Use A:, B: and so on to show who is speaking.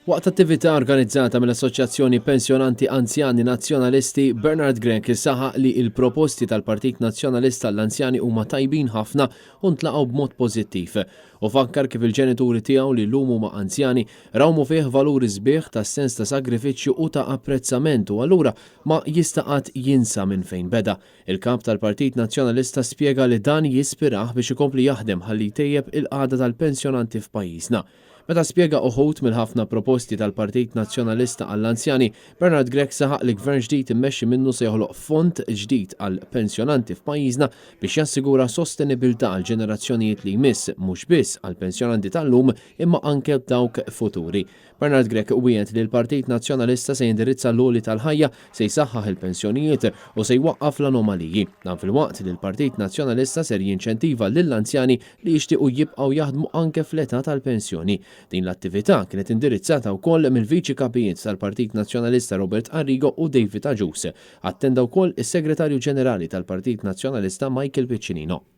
A: Waqt attività organizzata mill-Assoċjazzjoni Pensjonanti Anzjani Nazzjonalisti, Bernard Grenk saħaq li il-proposti tal-Partit Nazzjonalista l-Anzjani huma tajbin ħafna u ntlaqgħu b'mod pożittiv. U fakkar kif il-ġenituri tiegħu li llum huma anzjani rawmu fih valuri sbieħ ta' sens ta' sagrifiċċju u ta' apprezzament u allura ma jista' qatt jinsa minn fejn beda. Il-kap tal-Partit Nazzjonalista spjega li dan jispirah biex ikompli jaħdem ħalli jtejjeb il-qagħda tal-pensjonanti f'pajjiżna. Meta spjega uħud mill-ħafna proposti tal-Partit Nazzjonalista għall-Anzjani, Bernard Grenk saħaq li gvern ġdid immexxi minnu se joħloq fond ġdid għall-pensjonanti f'pajjiżna biex jassigura sostenibilità għal ġenerazzjonijiet li jmiss mhux biss għall-pensjonanti tal-lum imma anke dawk futuri. Bernard Grenk wiegħed li l-Partit Nazzjonalista se jindirizza l-għoli tal-ħajja, se jsaħħaħ il-pensjonijiet u se jwaqqaf l-anomaliji. Dan fil-waqt li l-Partit Nazzjonalista ser jinċentiva lill-anzjani li jixtiequ jibqgħu jaħdmu anke fl-età tal-pensjoni. Din l-attività kienet indirizzata wkoll mill-Viċi Kapijiet tal-Partit Nazzjonalista Robert Arrigo u David Agius. Attenda wkoll is-Segretarju Ġenerali tal-Partit Nazzjonalista Michael Piccinino.